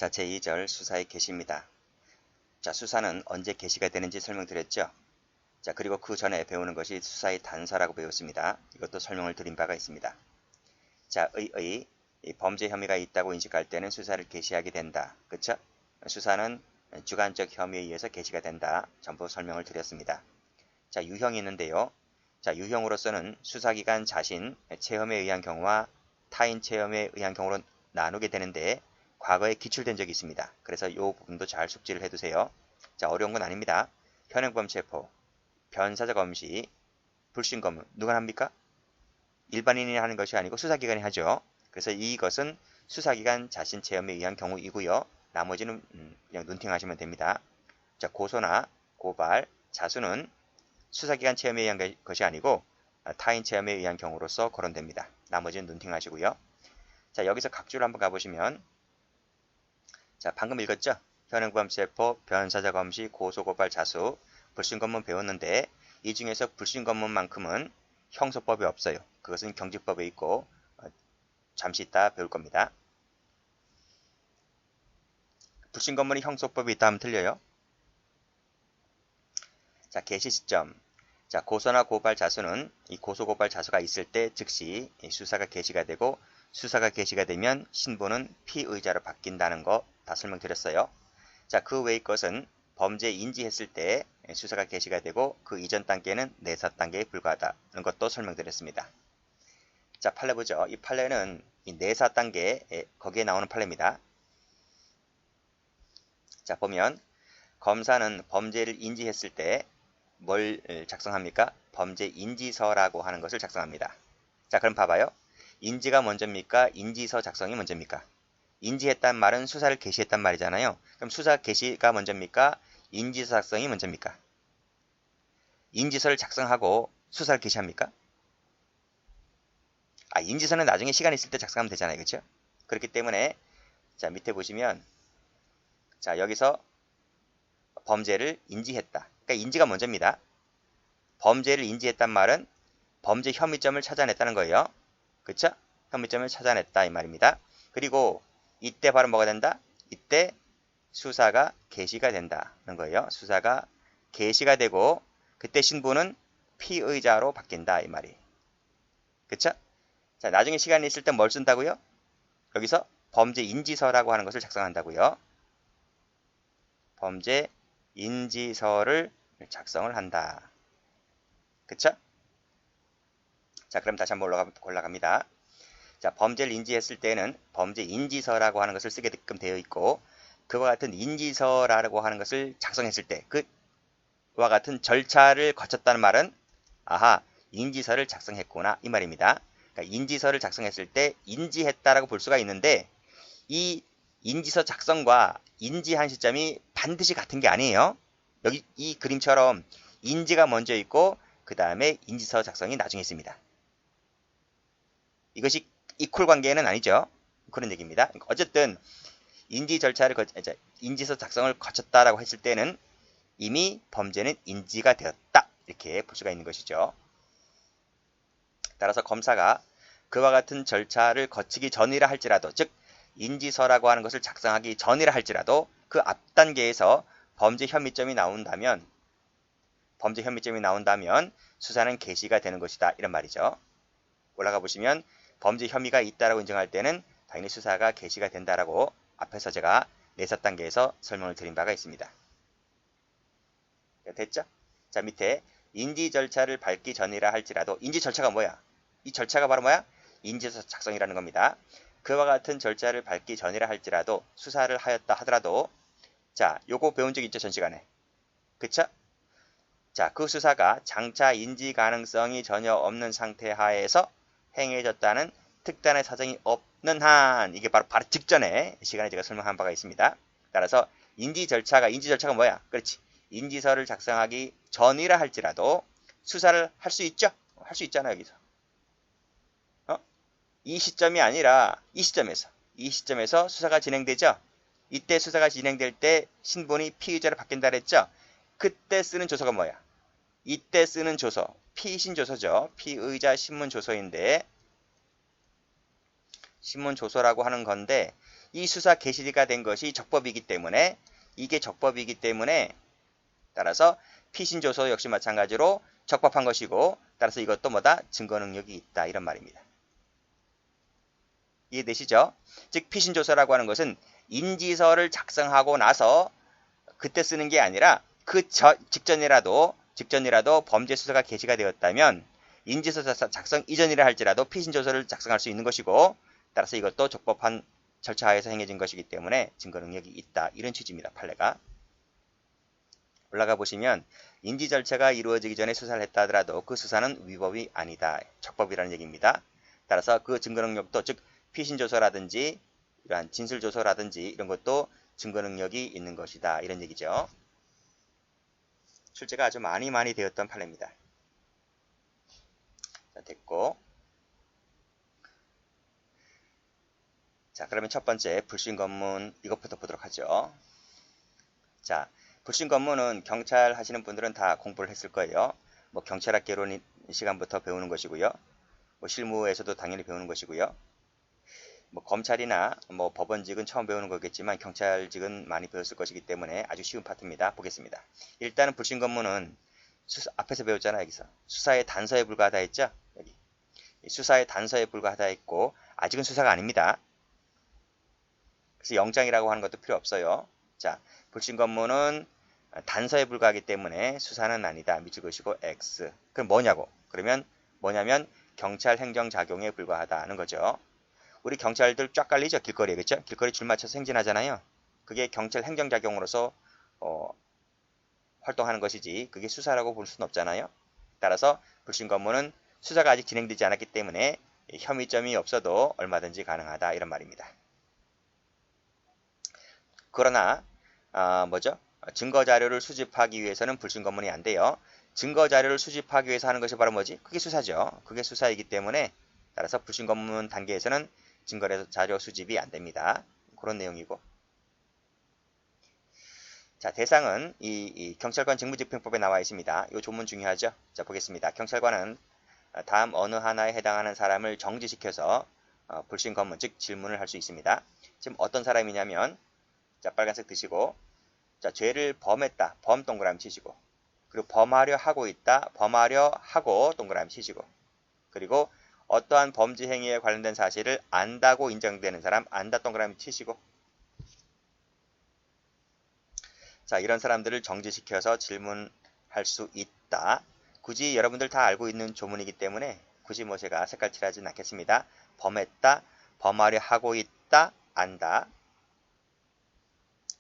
자, 제2절 수사의 개시입니다. 자, 수사는 언제 개시가 되는지 설명드렸죠. 자, 그리고 그 전에 배우는 것이 수사의 단서라고 배웠습니다. 이것도 설명을 드린 바가 있습니다. 자, 이 범죄 혐의가 있다고 인식할 때는 수사를 개시하게 된다. 그쵸? 수사는 주관적 혐의에 의해서 개시가 된다. 전부 설명을 드렸습니다. 자, 유형이 있는데요. 자, 유형으로서는 수사기관 자신 체험에 의한 경우와 타인 체험에 의한 경우로 나누게 되는데 과거에 기출된 적이 있습니다. 그래서 이 부분도 잘 숙지를 해두세요. 자, 어려운 건 아닙니다. 현행범 체포, 변사적 엄시, 불신검문 누가 합니까? 일반인이 하는 것이 아니고 수사기관이 하죠. 그래서 이것은 수사기관 자신 체험에 의한 경우이고요. 나머지는 그냥 눈팅하시면 됩니다. 자, 고소나 고발, 자수는 수사기관 체험에 의한 것이 아니고 타인 체험에 의한 경우로서 거론됩니다. 나머지는 눈팅하시고요. 자, 여기서 각주를 한번 가보시면 자, 방금 읽었죠? 현행범 체포, 변사적 엄시, 고소, 고발, 자수, 불신검문 배웠는데 이 중에서 불신검문만큼은 형소법이 없어요. 그것은 경직법에 있고 잠시 이따 배울 겁니다. 불신검문이 형소법이 있다 하면 틀려요. 자, 개시 시점. 자, 고소나 고발 자수는 이 고소 고발 자수가 있을 때 즉시 수사가 개시가 되고 수사가 개시가 되면 신부는 피의자로 바뀐다는 거 다 설명드렸어요. 자, 그 외의 것은 범죄 인지했을 때 수사가 개시가 되고 그 이전 단계는 내사 단계에 불과하다는 것도 설명드렸습니다. 자, 판례 보죠. 이 판례는 이 내사 단계 거기에 나오는 판례입니다. 자, 보면 검사는 범죄를 인지했을 때 뭘 작성합니까? 범죄 인지서라고 하는 것을 작성합니다. 자, 그럼 봐봐요. 인지가 먼저입니까? 인지서 작성이 먼저입니까? 인지했단 말은 수사를 개시했단 말이잖아요. 그럼 수사 개시가 먼저입니까? 인지서 작성이 먼저입니까? 인지서를 작성하고 수사를 개시합니까? 아, 인지서는 나중에 시간 있을 때 작성하면 되잖아요. 그렇죠? 그렇기 때문에 자, 밑에 보시면 자, 여기서 범죄를 인지했다. 그러니까 인지가 먼저입니다. 범죄를 인지했단 말은 범죄 혐의점을 찾아냈다는 거예요. 그쵸? 혐의점을 찾아냈다 이 말입니다. 그리고 이때 바로 뭐가 된다? 이때 수사가 개시가 된다는 거예요. 수사가 개시가 되고 그때 신부는 피의자로 바뀐다 이 말이. 그쵸? 자, 나중에 시간이 있을 때 뭘 쓴다고요? 여기서 범죄 인지서라고 하는 것을 작성한다고요. 범죄 인지서를 작성을 한다. 그쵸? 자, 그럼 다시 한번 올라갑니다. 자, 범죄를 인지했을 때는 범죄 인지서라고 하는 것을 쓰게끔 되어 있고 그와 같은 인지서라고 하는 것을 작성했을 때 그와 같은 절차를 거쳤다는 말은 아하, 인지서를 작성했구나 이 말입니다. 그러니까 인지서를 작성했을 때 인지했다라고 볼 수가 있는데 이 인지서 작성과 인지한 시점이 반드시 같은 게 아니에요. 여기 이 그림처럼 인지가 먼저 있고 그 다음에 인지서 작성이 나중에 있습니다. 이것이 이퀄 관계는 아니죠. 그런 얘기입니다. 어쨌든 인지 절차를 인지서 작성을 거쳤다라고 했을 때는 이미 범죄는 인지가 되었다 이렇게 볼 수가 있는 것이죠. 따라서 검사가 그와 같은 절차를 거치기 전이라 할지라도 즉 인지서라고 하는 것을 작성하기 전이라 할지라도 그 앞 단계에서 범죄 혐의점이 나온다면 수사는 개시가 되는 것이다 이런 말이죠. 올라가 보시면 범죄 혐의가 있다라고 인정할 때는 당연히 수사가 개시가 된다라고 앞에서 제가 내사 단계에서 설명을 드린 바가 있습니다. 됐죠? 자, 밑에 인지 절차를 밟기 전이라 할지라도 인지 절차가 뭐야? 이 절차가 바로 뭐야? 인지서 작성이라는 겁니다. 그와 같은 절차를 밟기 전이라 할지라도 수사를 하였다 하더라도 자, 요거 배운 적 있죠? 전 시간에. 그쵸? 자, 그 수사가 장차 인지 가능성이 전혀 없는 상태 하에서 행해졌다는 특단의 사정이 없는 한 이게 바로 직전에 시간에 제가 설명한 바가 있습니다. 따라서 인지 절차가 뭐야? 그렇지. 인지서를 작성하기 전이라 할지라도 수사를 할 수 있죠? 할 수 있잖아요, 여기서. 이 시점이 아니라 이 시점에서 수사가 진행되죠? 이때 수사가 진행될 때 신분이 피의자로 바뀐다 그랬죠? 그때 쓰는 조서가 뭐야? 이때 쓰는 조서, 피신조서죠. 피의자 신문조서인데 신문조서라고 하는 건데 이 수사 개시가 된 것이 적법이기 때문에 이게 적법이기 때문에 따라서 피신조서 역시 마찬가지로 적법한 것이고 따라서 이것도 뭐다? 증거 능력이 있다 이런 말입니다. 이해되시죠? 즉 피신조서라고 하는 것은 인지서를 작성하고 나서 그때 쓰는 게 아니라 그 직전이라도 범죄 수사가 개시가 되었다면 인지서 작성 이전이라 할지라도 피신조서를 작성할 수 있는 것이고 따라서 이것도 적법한 절차하에서 행해진 것이기 때문에 증거 능력이 있다. 이런 취지입니다. 판례가. 올라가 보시면 인지 절차가 이루어지기 전에 수사를 했다 하더라도 그 수사는 위법이 아니다. 적법이라는 얘기입니다. 따라서 그 증거 능력도 즉 피신조서라든지 이러한 진술조서라든지 이런 것도 증거 능력이 있는 것이다. 이런 얘기죠. 출제가 아주 많이 되었던 판례입니다. 자, 됐고. 자, 그러면 첫 번째 불신검문 이것부터 보도록 하죠. 자, 불신검문은 경찰 하시는 분들은 다 공부를 했을 거예요. 뭐 경찰학 개론 시간부터 배우는 것이고요. 뭐 실무에서도 당연히 배우는 것이고요. 뭐 검찰이나 뭐 법원직은 처음 배우는 거겠지만 경찰직은 많이 배웠을 것이기 때문에 아주 쉬운 파트입니다. 보겠습니다. 일단은 불신검문은 앞에서 배웠잖아. 여기서 수사의 단서에 불과하다 했죠. 여기 수사의 단서에 불과하다 했고 아직은 수사가 아닙니다. 그래서 영장이라고 하는 것도 필요 없어요. 자, 불신검문은 단서에 불과하기 때문에 수사는 아니다. 미칠 것이고 X. 그럼 뭐냐고? 그러면 뭐냐면 경찰 행정작용에 불과하다는 거죠. 우리 경찰들 쫙 깔리죠? 길거리에. 그렇죠? 길거리 줄 맞춰서 행진하잖아요. 그게 경찰 행정작용으로서 활동하는 것이지 그게 수사라고 볼 수는 없잖아요. 따라서 불신검문은 수사가 아직 진행되지 않았기 때문에 혐의점이 없어도 얼마든지 가능하다. 이런 말입니다. 그러나 뭐죠? 증거자료를 수집하기 위해서는 불신검문이 안 돼요. 증거자료를 수집하기 위해서 하는 것이 바로 뭐지? 그게 수사죠. 그게 수사이기 때문에 따라서 불신검문 단계에서는 증거자료 수집이 안 됩니다. 그런 내용이고. 자, 대상은 이 경찰관 직무집행법에 나와 있습니다. 이 조문 중요하죠? 자, 보겠습니다. 경찰관은 다음 어느 하나에 해당하는 사람을 정지시켜서 불신검문, 즉 질문을 할 수 있습니다. 지금 어떤 사람이냐면 자, 빨간색 드시고 자, 죄를 범했다. 범 동그라미 치시고 그리고 범하려 하고 있다. 범하려 하고 동그라미 치시고 그리고 어떠한 범죄 행위에 관련된 사실을 안다고 인정되는 사람 안다 동그라미 치시고 자, 이런 사람들을 정지시켜서 질문할 수 있다. 굳이 여러분들 다 알고 있는 조문이기 때문에 굳이 뭐 제가 색깔 칠하지는 않겠습니다. 범했다. 범하려 하고 있다. 안다.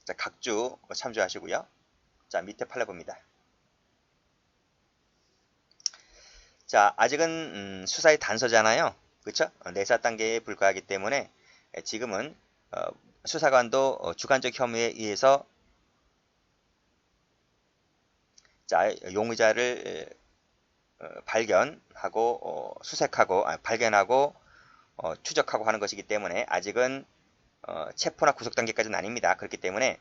자, 각주 참조하시고요. 자, 밑에 판례 봅니다. 자, 아직은 수사의 단서잖아요. 그렇죠? 내사 단계에 불과하기 때문에 지금은 수사관도 주관적 혐의에 의해서 자, 용의자를 발견하고 수색하고 발견하고 추적하고 하는 것이기 때문에 아직은 체포나 구속 단계까지는 아닙니다. 그렇기 때문에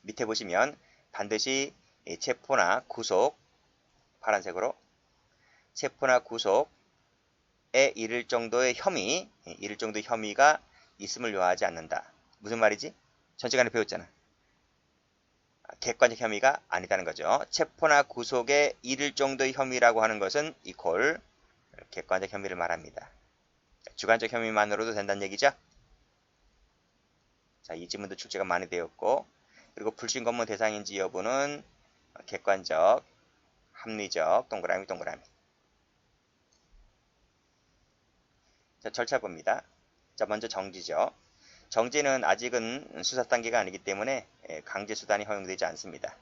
밑에 보시면 반드시 체포나 구속 파란색으로 체포나 구속에 이를 정도의 혐의가 있음을 요하지 않는다. 무슨 말이지? 전 시간에 배웠잖아. 객관적 혐의가 아니다는 거죠. 체포나 구속에 이를 정도의 혐의라고 하는 것은 이퀄 객관적 혐의를 말합니다. 주관적 혐의만으로도 된다는 얘기죠. 자, 이 지문도 출제가 많이 되었고 그리고 불신검문 대상인지 여부는 객관적, 합리적, 동그라미. 자, 절차 봅니다. 자, 먼저 정지죠. 정지는 아직은 수사 단계가 아니기 때문에 강제 수단이 허용되지 않습니다.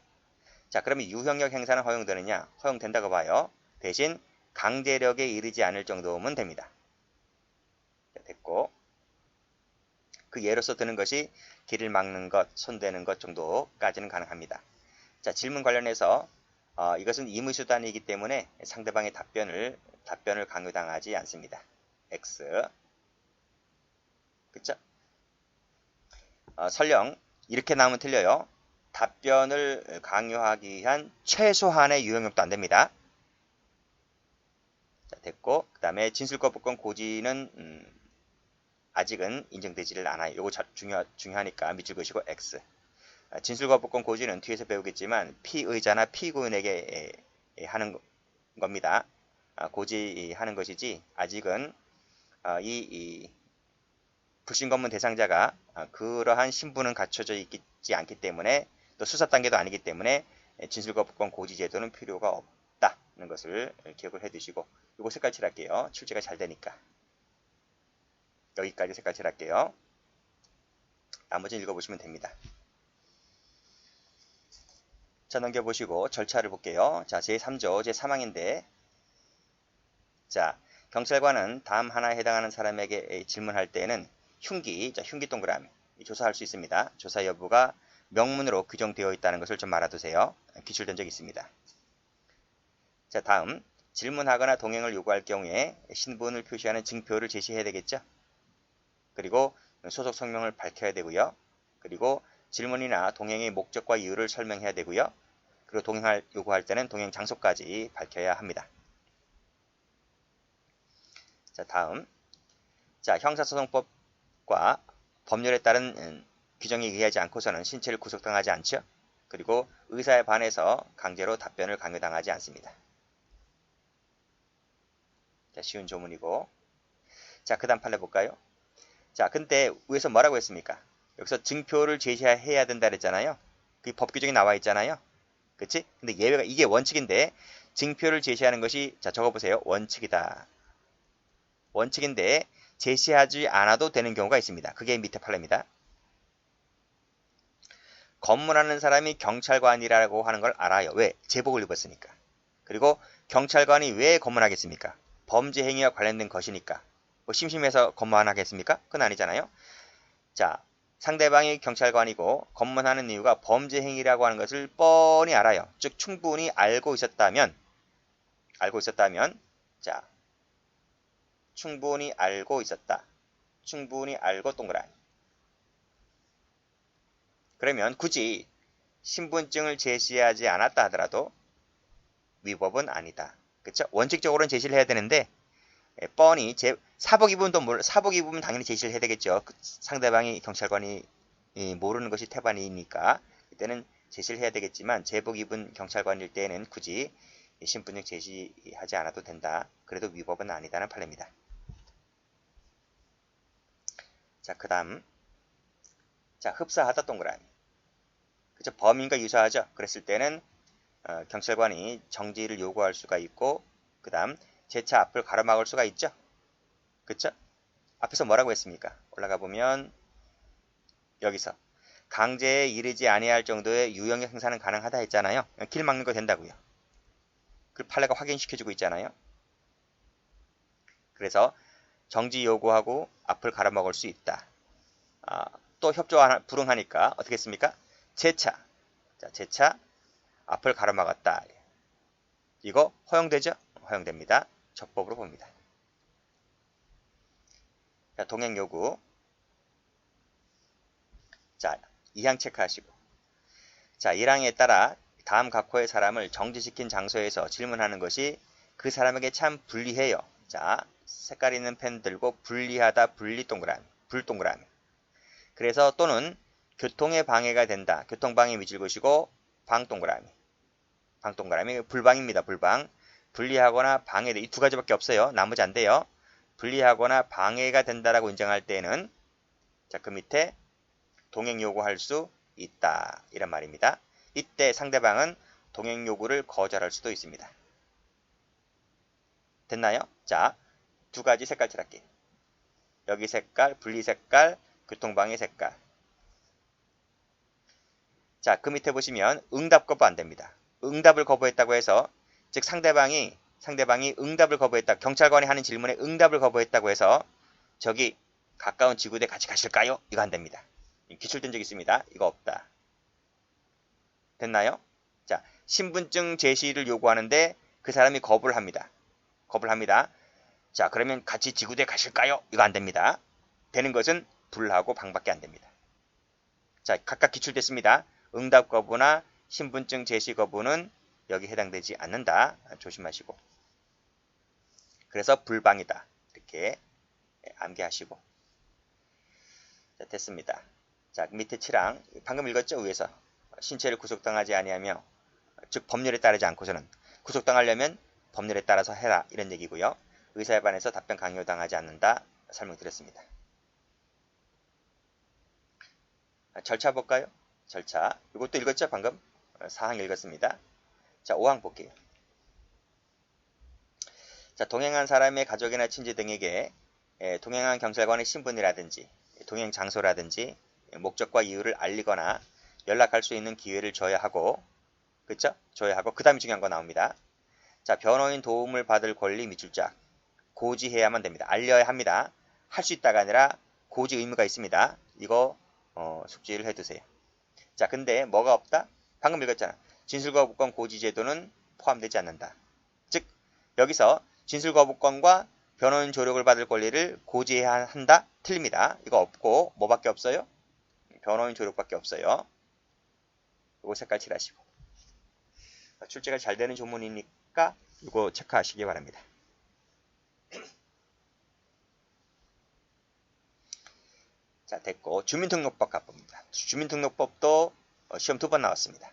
자, 그러면 유형력 행사는 허용되느냐? 허용된다고 봐요. 대신 강제력에 이르지 않을 정도면 됩니다. 자, 됐고 그 예로서 드는 것이 길을 막는 것, 손대는 것 정도까지는 가능합니다. 자, 질문 관련해서 이것은 임의수단이기 때문에 상대방의 답변을 강요당하지 않습니다. X. 그쵸? 설령 이렇게 나오면 틀려요. 답변을 강요하기 위한 최소한의 유형력도 안 됩니다. 자, 됐고 그 다음에 진술거부권 고지는 아직은 인정되지를 않아요. 요거 중요하니까 밑줄 그으시고 X. 진술거부권 고지는 뒤에서 배우겠지만 피의자나 피고인에게 하는 겁니다. 고지하는 것이지 아직은 이 불신검문 대상자가 그러한 신분은 갖춰져 있지 않기 때문에 또 수사 단계도 아니기 때문에 진술거부권 고지 제도는 필요가 없다는 것을 기억을 해 두시고 요거 색깔 칠할게요. 출제가 잘 되니까. 여기까지 색깔 칠할게요. 나머지는 읽어보시면 됩니다. 자, 넘겨보시고 절차를 볼게요. 자, 제3조 제3항인데 자, 경찰관은 다음 하나에 해당하는 사람에게 질문할 때에는 흉기, 자, 흉기 동그라미 조사할 수 있습니다. 조사 여부가 명문으로 규정되어 있다는 것을 좀 알아두세요. 기출된 적이 있습니다. 자, 다음 질문하거나 동행을 요구할 경우에 신분을 표시하는 증표를 제시해야 되겠죠. 그리고 소속 성명을 밝혀야 되고요. 그리고 질문이나 동행의 목적과 이유를 설명해야 되고요. 그리고 동행을 요구할 때는 동행 장소까지 밝혀야 합니다. 자, 다음. 자, 형사소송법과 법률에 따른 규정에 의하지 않고서는 신체를 구속당하지 않죠. 그리고 의사에 반해서 강제로 답변을 강요당하지 않습니다. 자, 쉬운 조문이고. 자, 그 다음 판례 볼까요? 자, 근데 위에서 뭐라고 했습니까? 여기서 증표를 제시해야 된다 그랬잖아요. 그 법 규정이 나와 있잖아요. 그치? 근데 예외가, 이게 원칙인데, 증표를 제시하는 것이, 자, 적어보세요. 원칙이다. 원칙인데, 제시하지 않아도 되는 경우가 있습니다. 그게 밑에 판례입니다. 검문하는 사람이 경찰관이라고 하는 걸 알아요. 왜? 제복을 입었으니까. 그리고 경찰관이 왜 검문하겠습니까? 범죄 행위와 관련된 것이니까. 뭐 심심해서 검문 안 하겠습니까? 그건 아니잖아요. 자, 상대방이 경찰관이고 검문하는 이유가 범죄 행위라고 하는 것을 뻔히 알아요. 즉 충분히 알고 있었다면 자, 충분히 알고 있었다. 충분히 알고 동그라미. 그러면 굳이 신분증을 제시하지 않았다 하더라도 위법은 아니다. 그렇죠? 원칙적으로는 제시를 해야 되는데 뻔히 사복 입으면 당연히 제시를 해야 되겠죠. 상대방이 경찰관이 모르는 것이 태반이니까 이때는 제시를 해야 되겠지만 제복 입은 경찰관일 때에는 굳이 신분증 제시하지 않아도 된다. 그래도 위법은 아니다는 판례입니다. 자, 그 다음 자, 흡사하다 동그라미. 그죠? 범인과 유사하죠. 그랬을 때는 경찰관이 정지를 요구할 수가 있고 그 다음 제 차 앞을 가로막을 수가 있죠. 그쵸? 앞에서 뭐라고 했습니까? 올라가 보면 여기서 강제에 이르지 아니할 정도의 유형의 행사는 가능하다 했잖아요. 길 막는 거 된다고요. 그 판례가 확인시켜주고 있잖아요. 그래서 정지 요구하고 앞을 가로막을 수 있다. 또 협조 불응하니까 어떻게 했습니까? 제 차. 자, 제 차 앞을 가로막았다. 이거 허용되죠? 허용됩니다. 적법으로 봅니다. 자, 동행 요구. 자, 2항 체크하시고. 자, 1항에 따라 다음 각호의 사람을 정지시킨 장소에서 질문하는 것이 그 사람에게 참 불리해요. 자, 색깔 있는 펜 들고 불리하다, 불리 동그라미, 불 동그라미. 그래서 또는 교통에 방해가 된다. 교통방해 밑줄 그으시고 방 동그라미. 방 동그라미 불방입니다. 불방. 불리하거나 방해돼. 이 두 가지밖에 없어요. 나머지 안 돼요. 불리하거나 방해가 된다라고 인정할 때는 자, 그 밑에 동행 요구할 수 있다. 이란 말입니다. 이때 상대방은 동행 요구를 거절할 수도 있습니다. 됐나요? 자, 두 가지 색깔 칠할게요. 여기 색깔, 분리 색깔, 교통방해 색깔. 자, 그 밑에 보시면 응답 거부 안 됩니다. 응답을 거부했다고 해서 즉 상대방이 응답을 거부했다. 경찰관이 하는 질문에 응답을 거부했다고 해서 저기 가까운 지구대 같이 가실까요? 이거 안 됩니다. 기출된 적 있습니다. 이거 없다. 됐나요? 자, 신분증 제시를 요구하는데 그 사람이 거부를 합니다. 자, 그러면 같이 지구대 가실까요? 이거 안 됩니다. 되는 것은 불하고 방밖에 안 됩니다. 자, 각각 기출됐습니다. 응답 거부나 신분증 제시 거부는 여기 해당되지 않는다. 조심하시고. 그래서 불방이다. 이렇게 암기하시고. 자, 됐습니다. 자, 밑에 7항 방금 읽었죠? 위에서 신체를 구속당하지 아니하며 즉 법률에 따르지 않고서는 구속당하려면 법률에 따라서 해라 이런 얘기고요. 의사에 반해서 답변 강요당하지 않는다 설명드렸습니다. 절차 볼까요? 절차 이것도 읽었죠? 방금 4항 읽었습니다. 자, 5항 볼게요. 자, 동행한 사람의 가족이나 친지 등에게 동행한 경찰관의 신분이라든지 동행 장소라든지 목적과 이유를 알리거나 연락할 수 있는 기회를 줘야 하고, 그쵸? 줘야 하고, 그 다음에 중요한 거 나옵니다. 자, 변호인 도움을 받을 권리 미출자 고지해야만 됩니다. 알려야 합니다. 할 수 있다가 아니라 고지 의무가 있습니다. 이거 숙지를 해두세요. 자, 근데 뭐가 없다? 방금 읽었잖아. 진술거부권 고지제도는 포함되지 않는다. 즉 여기서 진술거부권과 변호인 조력을 받을 권리를 고지해야 한다? 틀립니다. 이거 없고 뭐밖에 없어요? 변호인 조력밖에 없어요. 이거 색깔 칠하시고. 출제가 잘 되는 조문이니까 이거 체크하시기 바랍니다. 자, 됐고 주민등록법 가봅니다. 주민등록법도 시험 2번 나왔습니다.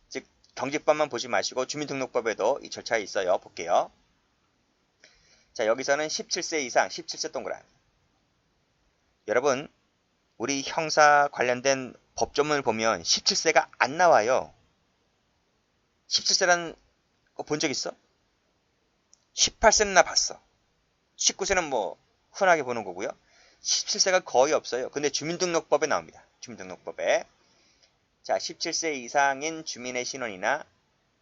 즉 경직법만 보지 마시고 주민등록법에도 이 절차가 있어요. 볼게요. 자, 여기서는 17세 이상 17세 동그라미. 여러분 우리 형사 관련된 법조문을 보면 17세가 안 나와요. 17세라는 거 본 적 있어? 18세는 나 봤어. 19세는 뭐 흔하게 보는 거고요. 17세가 거의 없어요. 근데 주민등록법에 나옵니다. 주민등록법에. 자, 17세 이상인 주민의 신원이나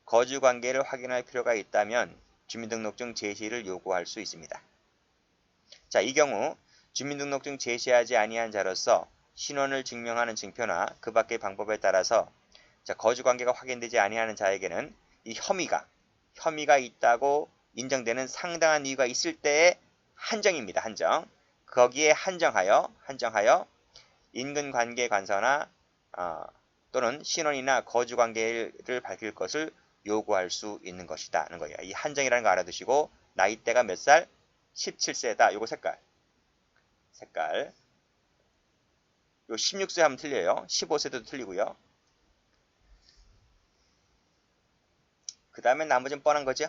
거주관계를 확인할 필요가 있다면 주민등록증 제시를 요구할 수 있습니다. 자, 이 경우 주민등록증 제시하지 아니한 자로서 신원을 증명하는 증표나 그 밖의 방법에 따라서 자, 거주관계가 확인되지 아니하는 자에게는 이 혐의가 있다고 인정되는 상당한 이유가 있을 때의 한정입니다. 한정. 거기에 한정하여 인근관계 관서나 또는 신원이나 거주관계를 밝힐 것을 요구할 수 있는 것이다 하는 거예요. 이 한정이라는 거 알아두시고 나이대가 몇 살? 17세다. 요거 색깔. 요 16세 하면 틀려요. 15세도 틀리고요. 그 다음에 나머지는 뻔한 거죠.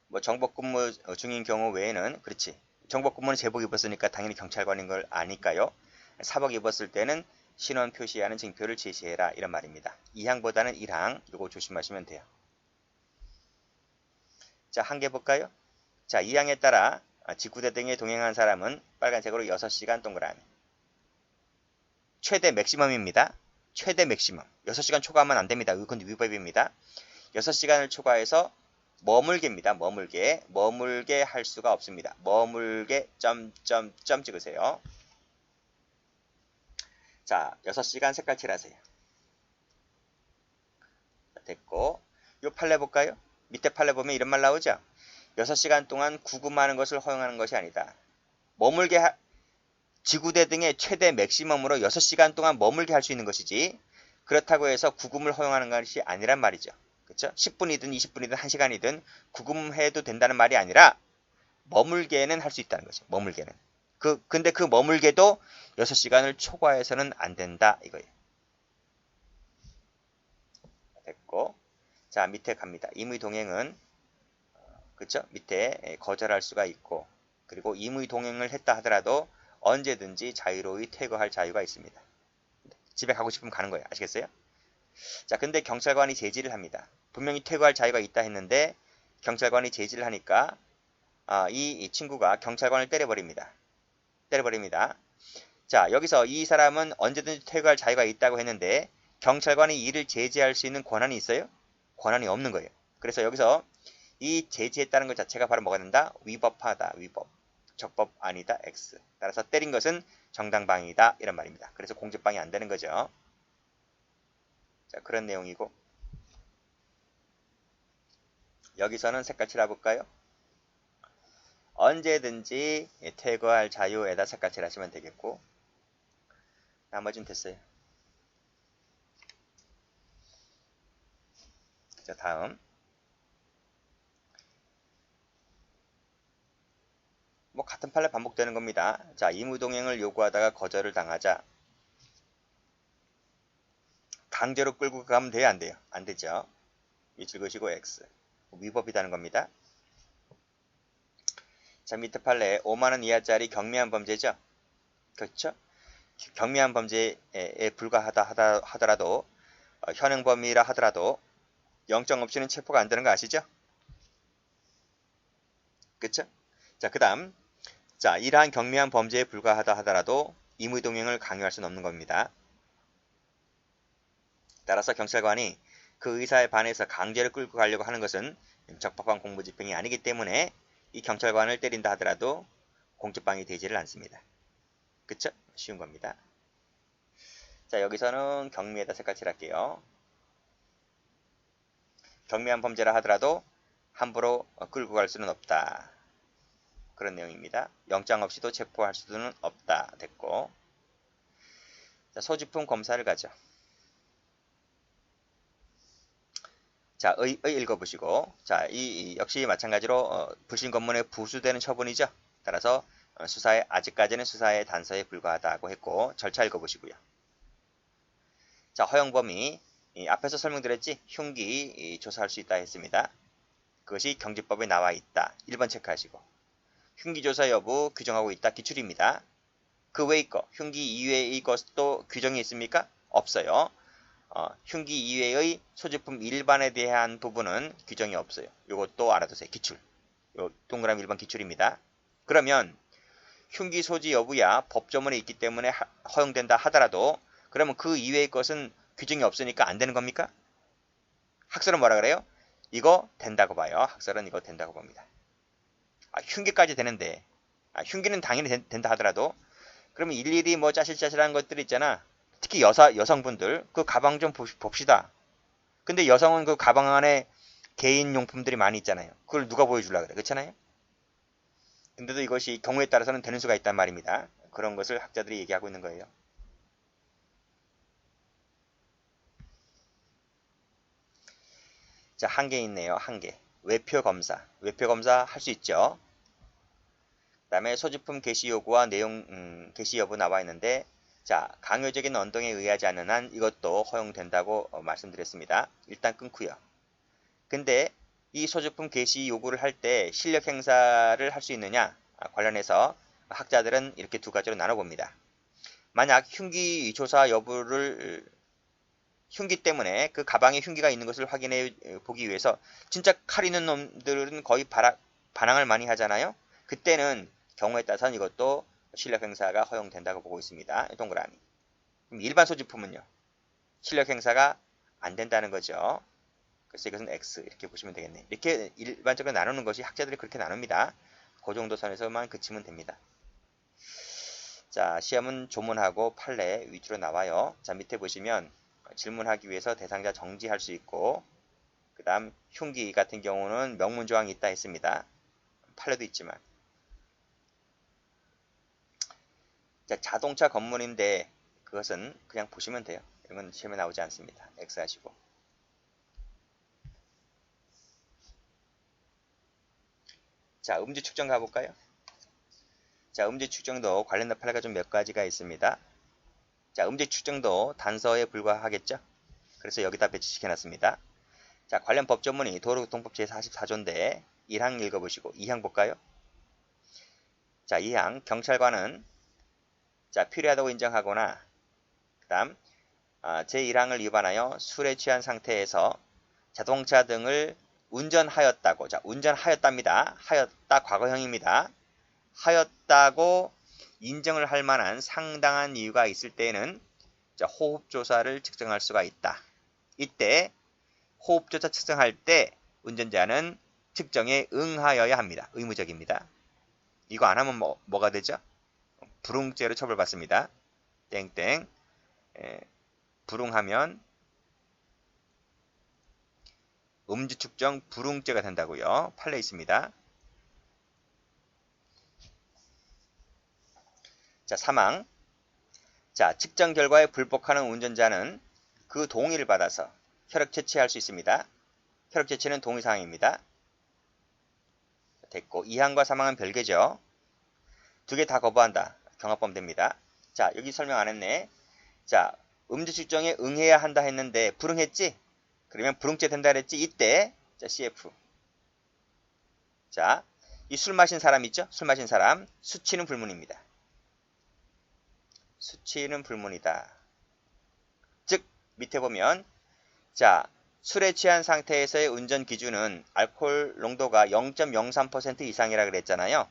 뭐 정복근무 중인 경우 외에는 그렇지. 정복근무는 제복 입었으니까 당연히 경찰관인 걸 아니까요. 사복 입었을 때는 신원 표시하는 증표를 제시해라 이런 말입니다. 2항보다는 1항 이거 조심하시면 돼요. 자, 한 개 볼까요? 자, 2항에 따라 직구대 등에 동행한 사람은 빨간색으로 6시간 동그라미. 최대 맥시멈입니다. 최대 맥시멈. 6시간 초과하면 안 됩니다. 이건 위법입니다. 6시간을 초과해서 머물게입니다. 머물게 할 수가 없습니다. 머물게 점점점 찍으세요. 자, 6시간 색깔 칠하세요. 됐고 요 판례 볼까요? 밑에 판례 보면 이런 말 나오죠? 6시간 동안 구금하는 것을 허용하는 것이 아니다. 지구대 등의 최대 맥시멈으로 6시간 동안 머물게 할 수 있는 것이지 그렇다고 해서 구금을 허용하는 것이 아니란 말이죠. 그렇죠? 10분이든 20분이든 1시간이든 구금해도 된다는 말이 아니라 머물게는 할 수 있다는 거죠. 머물게는. 근데 그 머물게도 6시간을 초과해서는 안 된다 이거예요. 됐고. 자, 밑에 갑니다. 임의 동행은 그렇죠? 밑에 거절할 수가 있고 그리고 임의 동행을 했다 하더라도 언제든지 자유로이 퇴거할 자유가 있습니다. 집에 가고 싶으면 가는 거예요. 아시겠어요? 자, 근데 경찰관이 제지를 합니다. 분명히 퇴거할 자유가 있다 했는데 경찰관이 제지를 하니까 이 친구가 경찰관을 때려버립니다. 자, 여기서 이 사람은 언제든지 퇴거할 자유가 있다고 했는데 경찰관이 이를 제지할 수 있는 권한이 있어요? 권한이 없는 거예요. 그래서 여기서 이 제지했다는 것 자체가 바로 뭐가 된다? 위법하다. 위법. 적법 아니다. X. 따라서 때린 것은 정당방위다. 이런 말입니다. 그래서 공직방위 안 되는 거죠. 자, 그런 내용이고 여기서는 색깔 칠해볼까요? 언제든지 퇴거할 자유에다 색깔 칠하시면 되겠고 나머지는 됐어요. 자, 다음 뭐 같은 판례 반복되는 겁니다. 자, 이무동행을 요구하다가 거절을 당하자 강제로 끌고 가면 돼요, 안 돼요? 안 되죠. 밑줄 그시고 X. 위법이라는 겁니다. 자, 밑에 판례 5만원 이하짜리 경미한 범죄죠. 그렇죠? 경미한 범죄에 불과하다 하더라도 현행범이라 하더라도 영장 없이는 체포가 안 되는 거 아시죠? 그쵸? 자, 그 다음 자, 이러한 경미한 범죄에 불과하다 하더라도 임의동행을 강요할 수는 없는 겁니다. 따라서 경찰관이 그 의사에 반해서 강제로 끌고 가려고 하는 것은 적법한 공무집행이 아니기 때문에 이 경찰관을 때린다 하더라도 공적방위 되지를 않습니다. 그쵸? 쉬운 겁니다. 자, 여기서는 경미에다 색깔 칠할게요. 경미한 범죄라 하더라도 함부로 끌고 갈 수는 없다. 그런 내용입니다. 영장 없이도 체포할 수는 없다. 됐고. 자, 소지품 검사를 가죠. 자, 읽어보시고. 자, 이 역시 마찬가지로 불신 검문에 부수되는 처분이죠. 따라서 아직까지는 수사의 단서에 불과하다고 했고, 절차 읽어보시고요. 자, 허용범위. 앞에서 설명드렸지? 흉기 조사할 수 있다 했습니다. 그것이 경제법에 나와 있다. 1번 체크하시고. 흉기 조사 여부 규정하고 있다. 기출입니다. 그 외의 거, 흉기 이외의 것도 규정이 있습니까? 없어요. 흉기 이외의 소지품 일반에 대한 부분은 규정이 없어요. 이것도 알아두세요. 기출. 요 동그라미 1번 기출입니다. 그러면 흉기 소지 여부야 법조문에 있기 때문에 허용된다 하더라도 그러면 그 이외의 것은 규정이 없으니까 안 되는 겁니까? 학설은 뭐라 그래요? 이거 된다고 봐요. 학설은 이거 된다고 봅니다. 흉기까지 되는데 흉기는 당연히 된다 하더라도 그러면 일일이 뭐 짜실짜실한 것들 있잖아. 특히 여성분들 그 가방 좀 봅시다. 근데 여성은 그 가방 안에 개인 용품들이 많이 있잖아요. 그걸 누가 보여주려고 그래. 그렇잖아요. 근데도 이것이 경우에 따라서는 되는 수가 있단 말입니다. 그런 것을 학자들이 얘기하고 있는 거예요. 자, 한계 있네요. 한계. 외표검사. 외표검사 할 수 있죠. 그 다음에 소지품 게시 요구와 내용 게시 여부 나와 있는데 자, 강요적인 언동에 의하지 않는 한 이것도 허용된다고 말씀드렸습니다. 일단 끊고요. 근데 이 소지품 게시 요구를 할 때 실력 행사를 할 수 있느냐 관련해서 학자들은 이렇게 두 가지로 나눠봅니다. 만약 흉기 조사 여부를 흉기 때문에 그 가방에 흉기가 있는 것을 확인해 보기 위해서 진짜 칼 있는 놈들은 거의 반항을 많이 하잖아요. 그때는 경우에 따라서는 이것도 실력 행사가 허용된다고 보고 있습니다. 동그라미. 그럼 일반 소지품은요. 실력 행사가 안 된다는 거죠. 그래서 이것은 X 이렇게 보시면 되겠네. 이렇게 일반적으로 나누는 것이 학자들이 그렇게 나눕니다. 그 정도 선에서만 그치면 됩니다. 자, 시험은 조문하고 판례 위주로 나와요. 자, 밑에 보시면 질문하기 위해서 대상자 정지할 수 있고 그 다음 흉기 같은 경우는 명문조항이 있다 했습니다. 판례도 있지만 자, 자동차 검문인데 그것은 그냥 보시면 돼요. 이런 건 시험에 나오지 않습니다. X 하시고 자, 음주 측정 가볼까요? 자, 음주 측정도 관련된 판례가 좀 몇 가지가 있습니다. 자, 음주 측정도 단서에 불과하겠죠? 그래서 여기다 배치시켜놨습니다. 자, 관련 법조문이 도로교통법 제44조인데 1항 읽어보시고 2항 볼까요? 자, 2항 경찰관은 자, 필요하다고 인정하거나 그 다음 제1항을 위반하여 술에 취한 상태에서 자동차 등을 운전하였다고 자, 운전하였답니다. 하였다 과거형입니다. 하였다고 인정을 할 만한 상당한 이유가 있을 때에는 자, 호흡조사를 측정할 수가 있다. 이때 호흡조사 측정할 때 운전자는 측정에 응하여야 합니다. 의무적입니다. 이거 안 하면 뭐가 되죠? 불응죄로 처벌받습니다. 땡땡. 불응하면 음주 측정 불응죄가 된다고요. 판례 있습니다. 자, 사망. 자, 측정 결과에 불복하는 운전자는 그 동의를 받아서 혈액 채취할 수 있습니다. 혈액 채취는 동의사항입니다. 됐고 2항과 3항은 별개죠. 두 개 다 거부한다. 경합범 됩니다. 자, 여기 설명 안 했네. 자, 음주 측정에 응해야 한다 했는데 불응했지? 그러면 불응죄 된다 그랬지? 이때 자, CF. 자, 이 술 마신 사람 있죠? 술 마신 사람. 수치는 불문입니다. 수치는 불문이다. 즉 밑에 보면 자, 술에 취한 상태에서의 운전 기준은 알코올 농도가 0.03% 이상이라 그랬잖아요.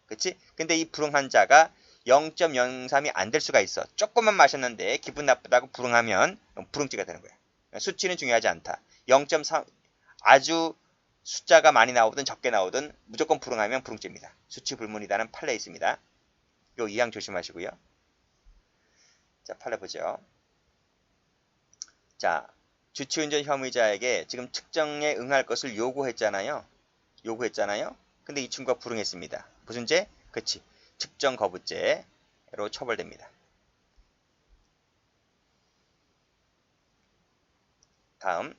그치? 근데 이 불응한 자가 0.03이 안 될 수가 있어. 조금만 마셨는데 기분 나쁘다고 불응하면 불응죄가 되는 거야. 수치는 중요하지 않다. 0.3 아주 숫자가 많이 나오든 적게 나오든 무조건 불응하면 불응죄입니다. 수치 불문이다는 판례 있습니다. 요 이항 조심하시고요. 자, 판례 보죠. 자, 주치운전 혐의자에게 지금 측정에 응할 것을 요구했잖아요. 근데 이 친구가 불응했습니다. 무슨 죄? 그치. 측정 거부죄로 처벌됩니다. 다음.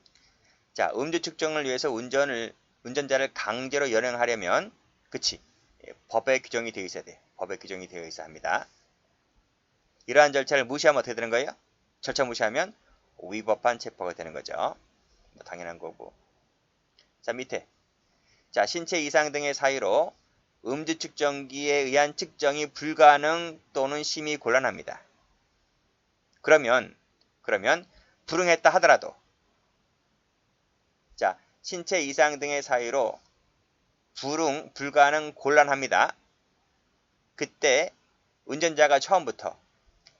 자, 음주 측정을 위해서 운전자를 강제로 연행하려면, 그치. 법에 규정이 되어 있어야 돼. 법에 규정이 되어 있어야 합니다. 이러한 절차를 무시하면 어떻게 되는 거예요? 절차 무시하면 위법한 체포가 되는 거죠. 뭐 당연한 거고. 자, 밑에. 자, 신체 이상 등의 사유로 음주 측정기에 의한 측정이 불가능 또는 심히 곤란합니다. 그러면 불응했다 하더라도 자, 신체 이상 등의 사유로 불가능 곤란합니다. 그때 운전자가 처음부터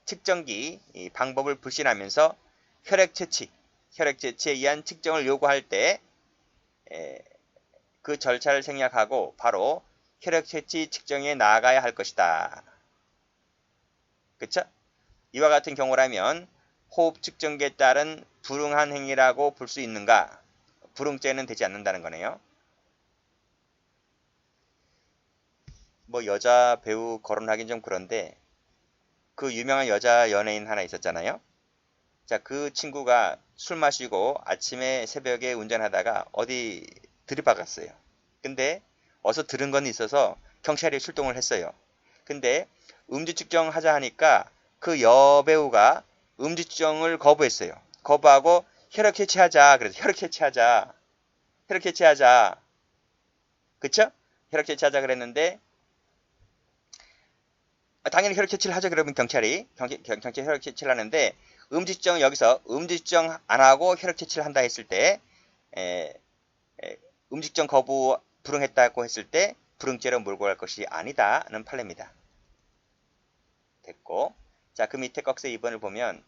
측정기 방법을 불신하면서 혈액 채취에 의한 측정을 요구할 때 그 절차를 생략하고 바로 혈액 채취 측정에 나아가야 할 것이다. 그쵸? 이와 같은 경우라면 호흡 측정기에 따른 불응한 행위라고 볼 수 있는가? 불응죄는 되지 않는다는 거네요. 뭐 여자 배우 거론하긴 좀 그런데 그 유명한 여자 연예인 하나 있었잖아요. 자, 그 친구가 술 마시고 아침에 새벽에 운전하다가 어디 들이박았어요. 근데 어서 들은 건 있어서 경찰이 출동을 했어요. 근데 음주 측정하자 하니까 그 여배우가 음주 측정을 거부했어요. 거부하고 혈액 채취하자. 그래서 혈액 채취하자. 그쵸? 혈액 채취하자 그랬는데 당연히 혈액 채취를 하죠. 그러면 경찰이 혈액 채취를 하는데 음주 측정은 여기서 음주 측정 안 하고 혈액 채취를 한다 했을 때 음주 측정 거부 불응했다고 했을 때 불응죄로 몰고 갈 것이 아니다는 판례입니다. 됐고, 자, 그 밑에 꺽쇠 2번을 보면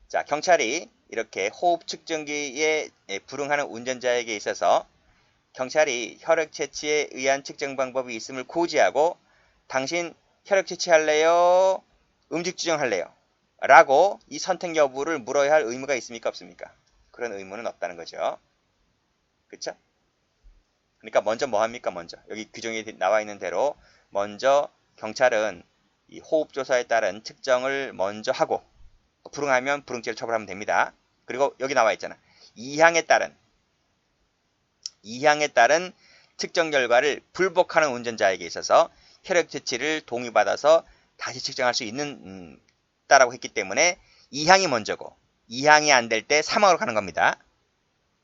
자, 경찰이 이렇게 호흡 측정기에 불응하는 운전자에게 있어서 경찰이 혈액 채취에 의한 측정 방법이 있음을 고지하고 당신 혈액 채취할래요? 음주 측정할래요? 라고 이 선택 여부를 물어야 할 의무가 있습니까? 없습니까? 그런 의무는 없다는 거죠. 그쵸? 그러니까 먼저 뭐 합니까? 먼저 여기 규정에 나와 있는 대로 먼저 경찰은 이 호흡 조사에 따른 측정을 먼저 하고 불응하면 불응죄를 처벌하면 됩니다. 그리고 여기 나와 있잖아. 2항에 따른 측정 결과를 불복하는 운전자에게 있어서 혈액 채취를 동의받아서 다시 측정할 수 있는 다라고 했기 때문에 2항이 먼저고 2항이 안 될 때 3항으로 가는 겁니다.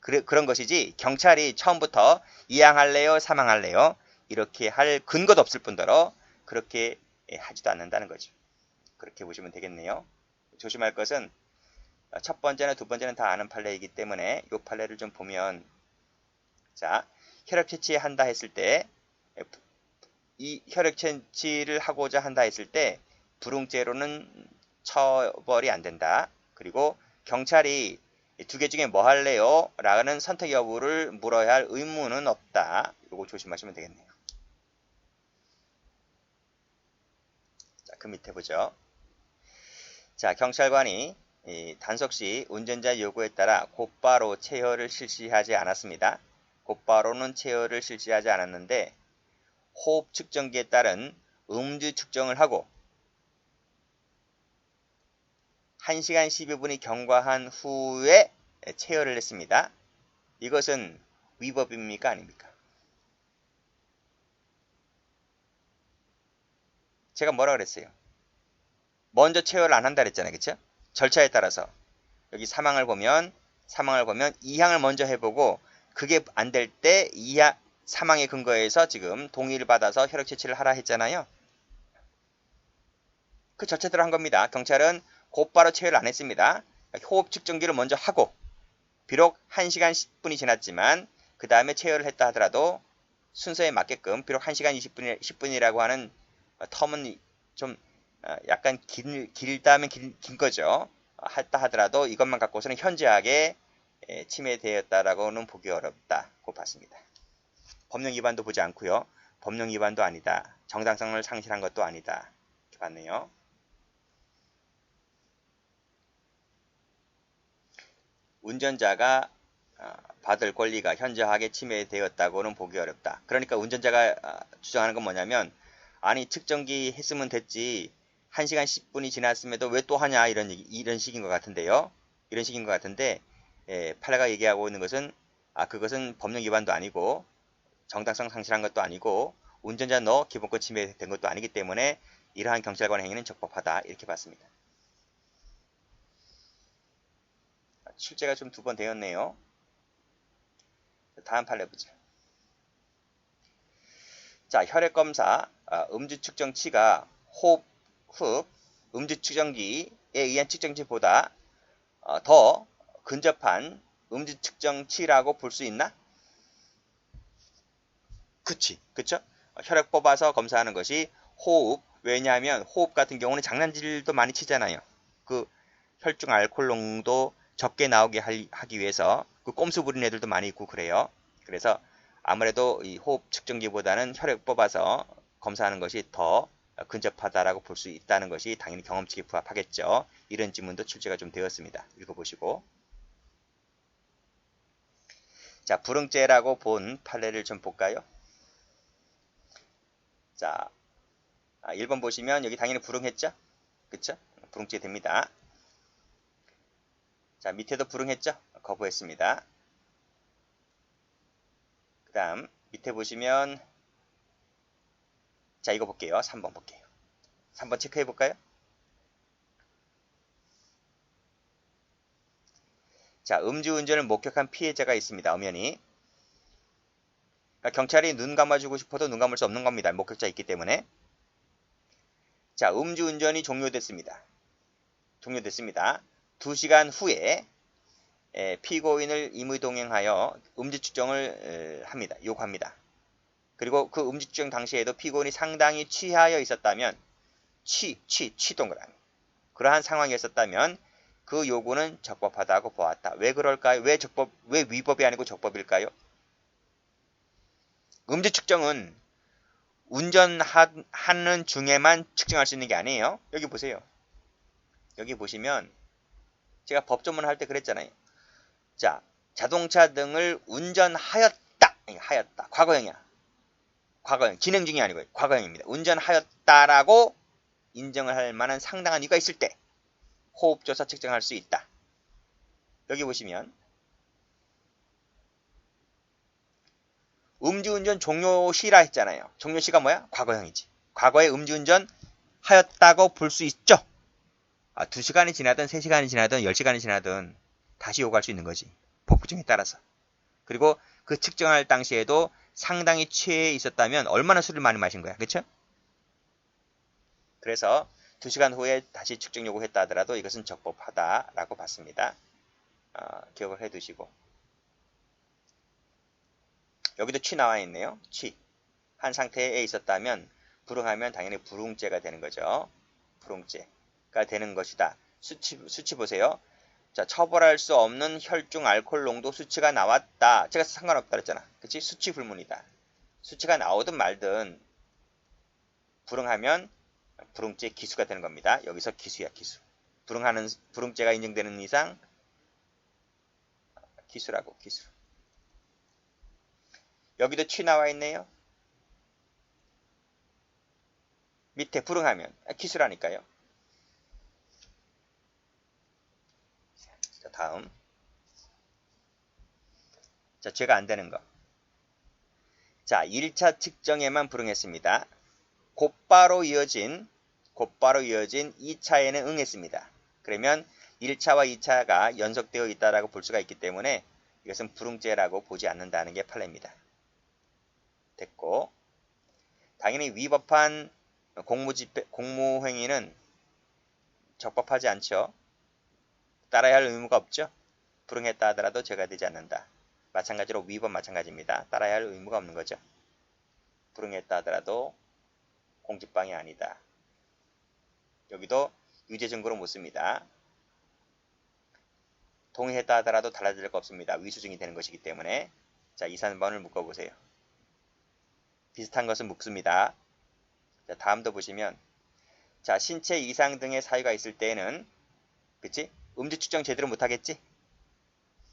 그런 것이지 경찰이 처음부터 2항 할래요? 3항 할래요? 이렇게 할 근거도 없을 뿐더러 그렇게 하지도 않는다는 거죠. 그렇게 보시면 되겠네요. 조심할 것은 첫 번째나 두 번째는 다 아는 판례이기 때문에 이 판례를 좀 보면 자, 혈액 채취한다 했을 때 이 혈액 채취를 하고자 한다 했을 때 불응죄로는 처벌이 안 된다. 그리고 경찰이 두 개 중에 뭐 할래요? 라는 선택 여부를 물어야 할 의무는 없다. 이거 조심하시면 되겠네요. 자, 그 밑에 보죠. 자, 경찰관이 단속 시 운전자 요구에 따라 곧바로 체혈을 실시하지 않았습니다. 곧바로는 체혈을 실시하지 않았는데 호흡 측정기에 따른 음주 측정을 하고 1시간 12분이 경과한 후에 체혈을 했습니다. 이것은 위법입니까? 아닙니까? 제가 뭐라 그랬어요? 먼저 체열을 안 한다 그랬잖아요. 그쵸? 절차에 따라서. 여기 사망을 보면 이항을 먼저 해보고 그게 안 될 때 사망의 근거에서 지금 동의를 받아서 혈액 채취를 하라 했잖아요. 그 절차대로 한 겁니다. 경찰은 곧바로 체열을 안 했습니다. 호흡 측정기를 먼저 하고 비록 1시간 10분이 지났지만 그 다음에 체열을 했다 하더라도 순서에 맞게끔 비록 1시간 10분이라고 하는 텀은 좀 약간 길다면 긴 거죠. 했다 하더라도 이것만 갖고서는 현저하게 침해되었다라고는 보기 어렵다고 봤습니다. 법령 위반도 보지 않고요. 법령 위반도 아니다. 정당성을 상실한 것도 아니다. 이렇게 봤네요. 운전자가 받을 권리가 현저하게 침해되었다고는 보기 어렵다. 그러니까 운전자가 주장하는 건 뭐냐면 아니 측정기 했으면 됐지 1시간 10분이 지났음에도 왜 또 하냐 이런 식인 것 같은데요. 이런 식인 것 같은데 판례가 얘기하고 있는 것은 그것은 법령 위반도 아니고 정당성 상실한 것도 아니고 운전자 너 기본권 침해된 것도 아니기 때문에 이러한 경찰관 행위는 적법하다 이렇게 봤습니다. 출제가 좀 2번 되었네요. 다음 판례 보자. 자, 혈액검사 음주 측정치가 호흡 음주 측정기에 의한 측정치보다 더 근접한 음주 측정치라고 볼 수 있나? 그쵸? 혈액 뽑아서 검사하는 것이 호흡, 왜냐하면 호흡 같은 경우는 장난질도 많이 치잖아요. 그 혈중 알코올 농도 적게 나오게 하기 위해서 그 꼼수 부리는 애들도 많이 있고 그래요. 그래서 아무래도 이 호흡 측정기보다는 혈액 뽑아서 검사하는 것이 더 근접하다라고 볼 수 있다는 것이 당연히 경험칙에 부합하겠죠. 이런 지문도 출제가 좀 되었습니다. 읽어보시고. 자, 불응죄라고 본 판례를 좀 볼까요? 자, 1번 보시면 여기 당연히 불응했죠? 그쵸? 불응죄 됩니다. 자, 밑에도 불응했죠? 거부했습니다. 그 다음 밑에 보시면 자, 이거 볼게요. 3번 볼게요. 3번 체크해 볼까요? 자, 음주운전을 목격한 피해자가 있습니다. 엄연히. 그러니까 경찰이 눈 감아주고 싶어도 눈 감을 수 없는 겁니다. 목격자 있기 때문에. 자, 음주운전이 종료됐습니다. 2시간 후에 피고인을 임의동행하여 음주 측정을 합니다. 요구합니다. 그리고 그 음주 측정 당시에도 피고인이 상당히 취하여 있었다면 동그라미. 그러한 상황이었다면 그 요구는 적법하다고 보았다. 왜 그럴까요? 왜 위법이 아니고 적법일까요? 음주 측정은 운전하는 중에만 측정할 수 있는 게 아니에요. 여기 보세요. 여기 보시면 제가 법조문 할 때 그랬잖아요. 자, 자동차 등을 운전하였다. 하였다. 과거형이야. 과거형. 진행 중이 아니고요. 과거형입니다. 운전하였다라고 인정을 할 만한 상당한 이유가 있을 때 호흡조사 측정할 수 있다. 여기 보시면 음주운전 종료시라 했잖아요. 종료시가 뭐야? 과거형이지. 과거에 음주운전 하였다고 볼 수 있죠. 2시간이 지나든 3시간이 지나든 10시간이 지나든 다시 요구할 수 있는 거지. 법규정에 따라서. 그리고 그 측정할 당시에도 상당히 취해 있었다면 얼마나 술을 많이 마신 거야. 그렇죠? 그래서 2시간 후에 다시 측정 요구했다 하더라도 이것은 적법하다라고 봤습니다. 기억을 해두시고. 여기도 취 나와 있네요. 취. 한 상태에 있었다면 불응하면 당연히 불응죄가 되는 거죠. 불응죄가 되는 것이다. 수치 보세요. 자, 처벌할 수 없는 혈중 알코올 농도 수치가 나왔다. 제가 상관없다 그랬잖아. 그치? 수치 불문이다. 수치가 나오든 말든 불응하면 불응죄 기수가 되는 겁니다. 여기서 기수야, 기수. 불응죄가 인정되는 이상 기수라고, 기수. 여기도 취 나와 있네요. 밑에 불응하면 기수라니까요. 자, 다음. 자, 죄가 안 되는 거. 자, 1차 측정에만 불응했습니다. 곧바로 이어진 2차에는 응했습니다. 그러면 1차와 2차가 연속되어 있다라고 볼 수가 있기 때문에 이것은 불응죄라고 보지 않는다는 게 판례입니다. 됐고, 당연히 위법한 공무행위는 적법하지 않죠. 따라야 할 의무가 없죠. 불응했다 하더라도 죄가 되지 않는다. 마찬가지로 위법 마찬가지입니다. 따라야 할 의무가 없는 거죠. 불응했다 하더라도 공직방해 아니다. 여기도 유죄 증거로 묻습니다. 동의했다 하더라도 달라질 거 없습니다. 위수증이 되는 것이기 때문에. 자, 2, 3번을 묶어보세요. 비슷한 것은 묶습니다. 자, 다음도 보시면, 자, 신체 이상 등의 사유가 있을 때에는, 그치? 음주 측정 제대로 못하겠지?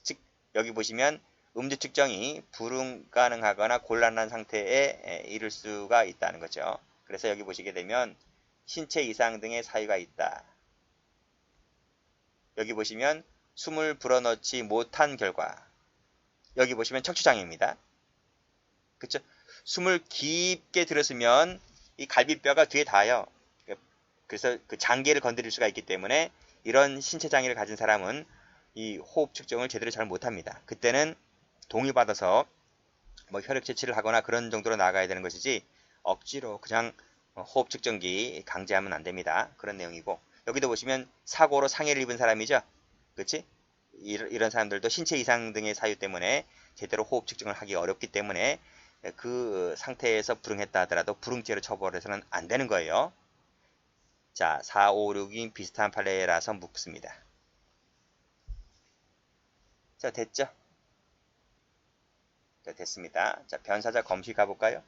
즉, 여기 보시면 음주 측정이 불가능하거나 곤란한 상태에 이를 수가 있다는 거죠. 그래서 여기 보시게 되면 신체 이상 등의 사유가 있다. 여기 보시면 숨을 불어넣지 못한 결과. 여기 보시면 척추장애입니다. 그쵸? 숨을 깊게 들었으면 이 갈비뼈가 뒤에 닿아요. 그래서 그 장기를 건드릴 수가 있기 때문에 이런 신체 장애를 가진 사람은 이 호흡 측정을 제대로 잘 못합니다. 그때는 동의받아서 뭐 혈액 채취를 하거나 그런 정도로 나가야 되는 것이지 억지로 그냥 호흡 측정기 강제하면 안 됩니다. 그런 내용이고, 여기도 보시면 사고로 상해를 입은 사람이죠. 그렇지? 이런 사람들도 신체 이상 등의 사유 때문에 제대로 호흡 측정을 하기 어렵기 때문에 그 상태에서 불응했다 하더라도 불응죄로 처벌해서는 안 되는 거예요. 자, 4, 5, 6이 비슷한 판례라서 묻습니다. 자, 됐죠? 자, 됐습니다. 자, 변사자 검시 가볼까요?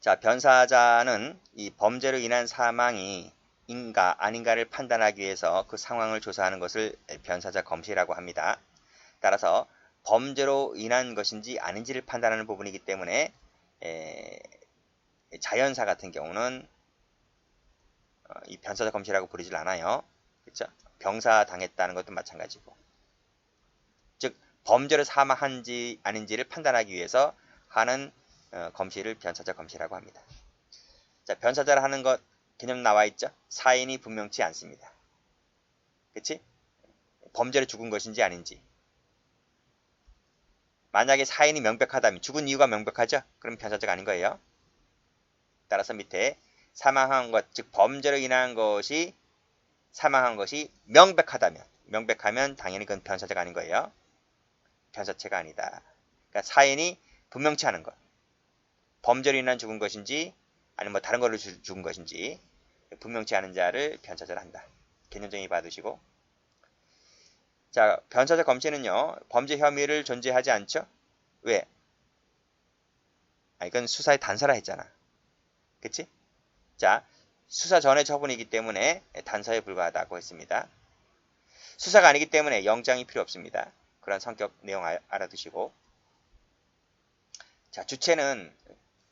자, 변사자는 이 범죄로 인한 사망이 인가 아닌가를 판단하기 위해서 그 상황을 조사하는 것을 변사자 검시라고 합니다. 따라서 범죄로 인한 것인지 아닌지를 판단하는 부분이기 때문에 자연사 같은 경우는 이 변사자 검시라고 부르질 않아요. 그렇죠? 병사 당했다는 것도 마찬가지고. 즉 범죄로 사망한지 아닌지를 판단하기 위해서 하는 검시를 변사자 검시라고 합니다. 자, 변사자를 하는 것 개념 나와 있죠? 사인이 분명치 않습니다. 그치? 범죄로 죽은 것인지 아닌지. 만약에 사인이 명백하다면, 죽은 이유가 명백하죠? 그럼 변사자가 아닌 거예요. 따라서 밑에 사망한 것, 즉 범죄로 인한 것이 사망한 것이 명백하면 당연히 그건 변사자가 아닌 거예요. 변사체가 아니다. 그러니까 사인이 분명치 않은 것. 범죄로 인한 죽은 것인지 아니면 뭐 다른 걸로 죽은 것인지 분명치 않은 자를 변사자를 한다. 개념정의 받으시고. 자, 변사자 검시는요, 범죄 혐의를 존재하지 않죠? 왜? 이건 수사의 단서라 했잖아. 그치? 자, 수사 전의 처분이기 때문에 단서에 불과하다고 했습니다. 수사가 아니기 때문에 영장이 필요 없습니다. 그런 성격 내용 알아두시고. 자, 주체는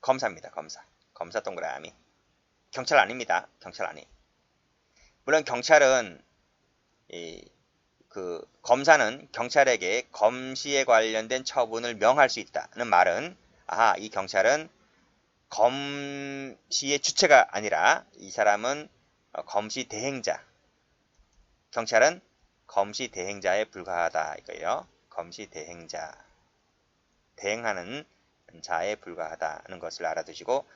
검사입니다. 검사 동그라미. 경찰 아닙니다. 경찰 아니. 물론 경찰은 검사는 경찰에게 검시에 관련된 처분을 명할 수 있다는 말은, 이 경찰은 검시의 주체가 아니라 이 사람은 검시 대행자. 경찰은 검시 대행자에 불과하다 이거예요. 검시 대행자. 대행하는 자에 불과하다는 것을 알아두시고,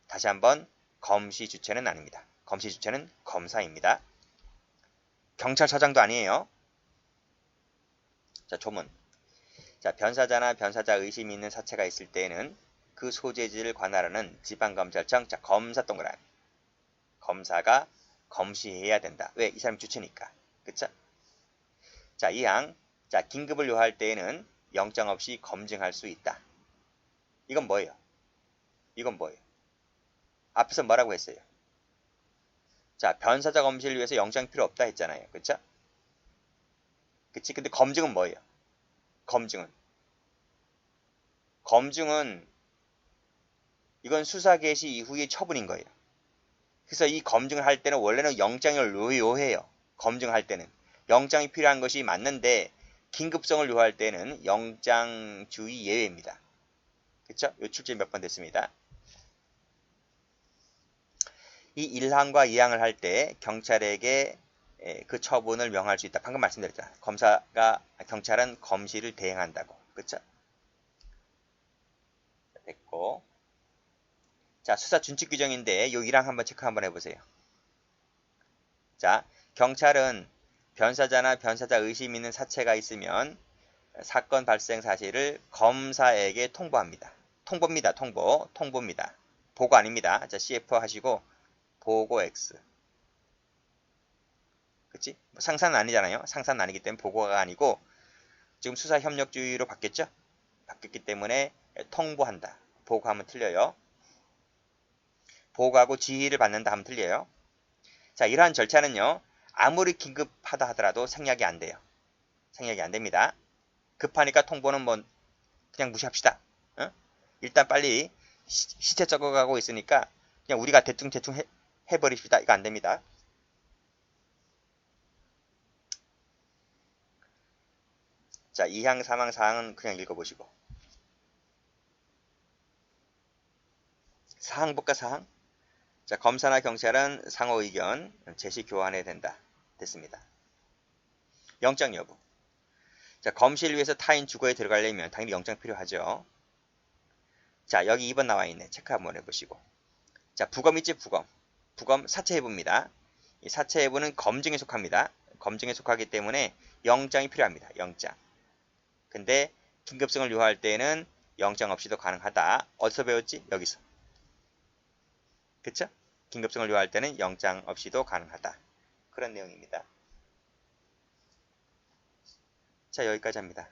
다시 한번 검시 주체는 아닙니다. 검시 주체는 검사입니다. 경찰서장도 아니에요. 자, 조문. 자, 변사자나 변사자 의심이 있는 사체가 있을 때에는 그 소재지를 관할하는 지방검찰청, 자, 검사 동그라미. 검사가 검시해야 된다. 왜? 이 사람이 주체니까. 그쵸? 자, 2항. 자, 긴급을 요할 때에는 영장 없이 검증할 수 있다. 이건 뭐예요? 앞에서 뭐라고 했어요? 자, 변사자 검시를 위해서 영장 필요 없다 했잖아요. 그쵸? 그치? 근데 검증은 뭐예요? 검증은 이건 수사 개시 이후의 처분인 거예요. 그래서 이 검증을 할 때는 원래는 영장을 요해요. 검증할 때는. 영장이 필요한 것이 맞는데 긴급성을 요할 때는 영장 주의 예외입니다. 그쵸? 요 출제 몇 번 됐습니다. 이 1항과 2항을 할 때 경찰에게 그 처분을 명할 수 있다. 방금 말씀드렸잖아요. 경찰은 검시를 대행한다고. 그쵸? 됐고. 자, 수사 준칙 규정인데 요 1항 한번 체크 한번 해보세요. 자, 경찰은 변사자나 변사자 의심 있는 사체가 있으면 사건 발생 사실을 검사에게 통보합니다. 통보입니다. 통보입니다. 보고 아닙니다. 자, CF 하시고 보고 X. 그치? 뭐 상사는 아니잖아요. 상사는 아니기 때문에 보고가 아니고 지금 수사 협력주의로 바뀌었죠? 바뀌었기 때문에 통보한다. 보고하면 틀려요. 보고하고 지휘를 받는다 하면 틀려요. 자, 이러한 절차는요. 아무리 긴급하다 하더라도 생략이 안 돼요. 생략이 안 됩니다. 급하니까 통보는 뭐 그냥 무시합시다. 어? 일단 빨리 시체 적어가고 있으니까 그냥 우리가 대충 해버립시다. 이거 안 됩니다. 자, 2항, 3항, 4항은 그냥 읽어보시고. 4항 볼까, 4항? 자, 검사나 경찰은 상호 의견, 제시 교환해야 된다. 됐습니다. 영장 여부. 자, 검시를 위해서 타인 주거에 들어가려면 당연히 영장 필요하죠. 자, 여기 2번 나와 있네. 체크 한번 해보시고. 자, 부검 있지, 부검. 부검 사체 해부입니다. 이 사체 해부는 검증에 속합니다. 검증에 속하기 때문에 영장이 필요합니다. 영장. 근데 긴급성을 요구할 때에는 영장 없이도 가능하다. 어디서 배웠지? 여기서. 그쵸? 긴급성을 요구할 때는 영장 없이도 가능하다. 그런 내용입니다. 자, 여기까지 합니다.